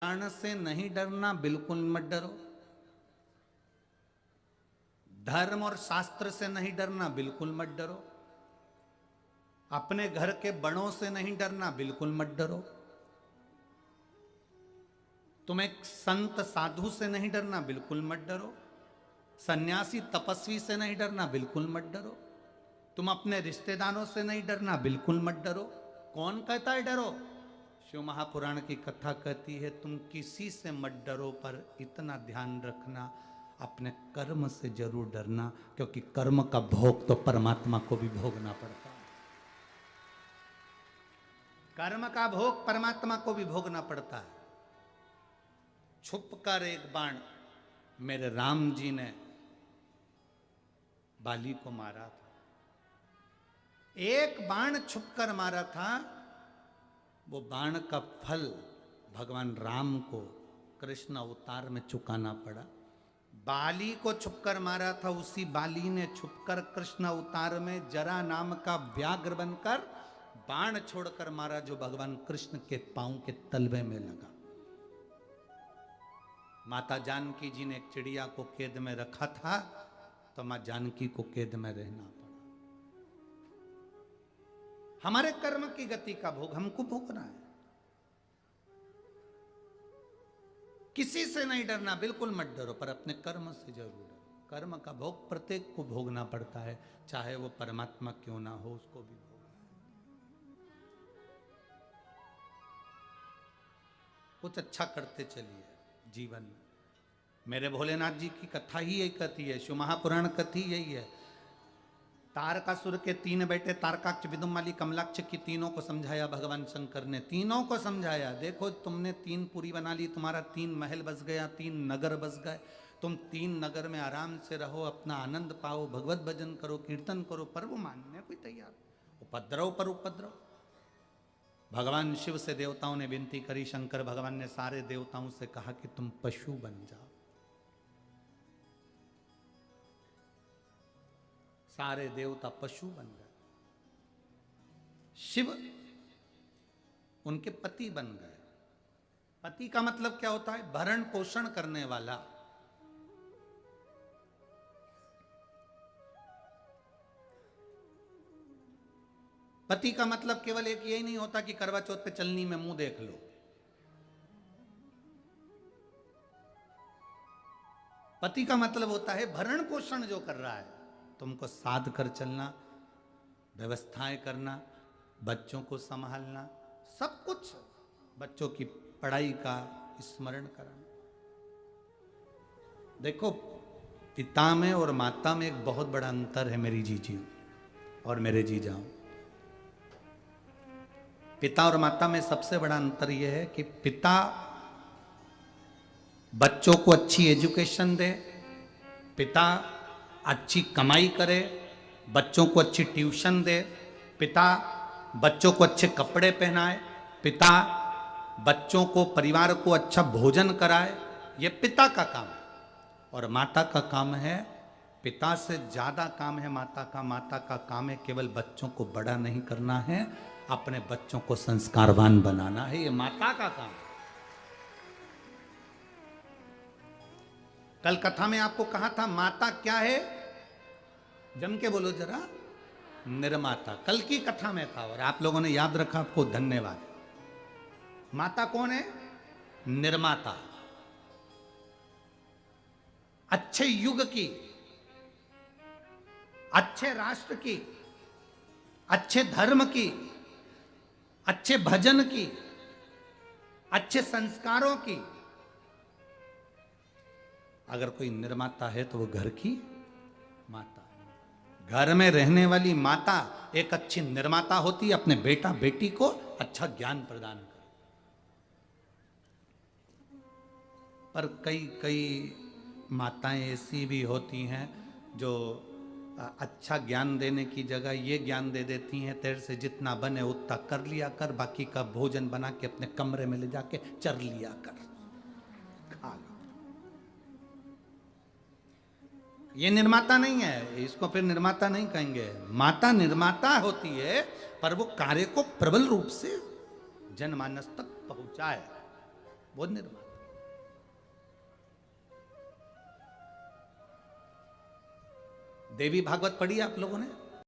प्राण से नहीं डरना, बिल्कुल मत डरो। धर्म और शास्त्र से नहीं डरना, बिल्कुल मत डरो। अपने घर के बड़ों से नहीं डरना, बिल्कुल मत डरो। तुम एक संत साधु से नहीं डरना, बिल्कुल मत डरो। सन्यासी तपस्वी से नहीं डरना, बिल्कुल मत डरो। तुम अपने रिश्तेदारों से नहीं डरना, बिल्कुल मत डरो। कौन कहता है डरो? शिव महापुराण की कथा कहती है तुम किसी से मत डरो, पर इतना ध्यान रखना अपने कर्म से जरूर डरना, क्योंकि कर्म का भोग तो परमात्मा को भी भोगना पड़ता है। कर्म का भोग परमात्मा को भी भोगना पड़ता है। छुप कर एक बाण मेरे राम जी ने बाली को मारा था। एक बाण छुप कर मारा था, वो बाण का फल भगवान राम को कृष्ण अवतार में चुकाना पड़ा। बाली को छुपकर मारा था, उसी बाली ने छुपकर कृष्ण अवतार में जरा नाम का व्याघ्र बनकर बाण छोड़कर मारा, जो भगवान कृष्ण के पांव के तलवे में लगा। माता जानकी जी ने एक चिड़िया को कैद में रखा था, तो मां जानकी को कैद में रहना पड़ा। हमारे कर्म की गति का भोग हमको भोगना है। किसी से नहीं डरना, बिल्कुल मत डरो, पर अपने कर्म से जरूर डरो। कर्म का भोग प्रत्येक को भोगना पड़ता है, चाहे वो परमात्मा क्यों ना हो, उसको भी भोगना है। कुछ अच्छा करते चलिए जीवन में। मेरे भोलेनाथ जी की कथा ही यही कहती है, शिव महापुराण कथी यही है। तारकासुर के 3 बेटे तारकाक्ष, विदुमाली, कमलाक्ष की तीनों को समझाया भगवान शंकर ने। तीनों को समझाया, देखो तुमने 3 पुरी बना ली, तुम्हारा 3 महल बस गया, 3 नगर बस गए। तुम 3 नगर में आराम से रहो, अपना आनंद पाओ, भगवत भजन करो, कीर्तन करो, पर वो मानने कोई तैयार। उपद्रव पर उपद्रव। भगवान शिव से देवताओं ने विनती करी, शंकर भगवान ने सारे देवताओं से कहा कि तुम पशु बन जाओ। सारे देवता पशु बन गए। शिव उनके पति बन गए। पति का मतलब क्या होता है? भरण पोषण करने वाला। पति का मतलब केवल एक यही नहीं होता कि करवा चौथ पे चलनी में मुंह देख लो। पति का मतलब होता है भरण पोषण जो कर रहा है, तुमको साध कर चलना, व्यवस्थाएं करना, बच्चों को संभालना, सब कुछ, बच्चों की पढ़ाई का स्मरण कराना। देखो, पिता में और माता में एक बहुत बड़ा अंतर है मेरी जीजी और मेरे जीजाओं। पिता और माता में सबसे बड़ा अंतर यह है कि पिता बच्चों को अच्छी एजुकेशन दे, पिता अच्छी कमाई करे, बच्चों को अच्छी ट्यूशन दे, पिता बच्चों को अच्छे कपड़े पहनाए, पिता बच्चों को, परिवार को अच्छा भोजन कराए। ये पिता का काम है। और माता का काम है, पिता से ज्यादा काम है माता का। माता का काम है केवल बच्चों को बड़ा नहीं करना है, अपने बच्चों को संस्कारवान बनाना है। ये माता का काम है। कल कथा में आपको कहा था माता क्या है, जम के बोलो जरा। निर्माता। कल की कथा में था और आप लोगों ने याद रखा, आपको धन्यवाद। माता कौन है? निर्माता। अच्छे युग की, अच्छे राष्ट्र की, अच्छे धर्म की, अच्छे भजन की, अच्छे संस्कारों की अगर कोई निर्माता है तो वो घर की माता है। घर में रहने वाली माता एक अच्छी निर्माता होती है, अपने बेटा बेटी को अच्छा ज्ञान प्रदान कर। पर कई माताएं ऐसी भी होती हैं जो अच्छा ज्ञान देने की जगह ये ज्ञान दे देती हैं, तेरे से जितना बने उतना कर लिया कर, बाकी का भोजन बना के अपने कमरे में ले जाके चर लिया कर, खा लो। ये निर्माता नहीं है, इसको फिर निर्माता नहीं कहेंगे। माता निर्माता होती है, पर वो कार्य को प्रबल रूप से जनमानस तक पहुंचाए। वो निर्माता। देवी भागवत पढ़ी आप लोगों ने?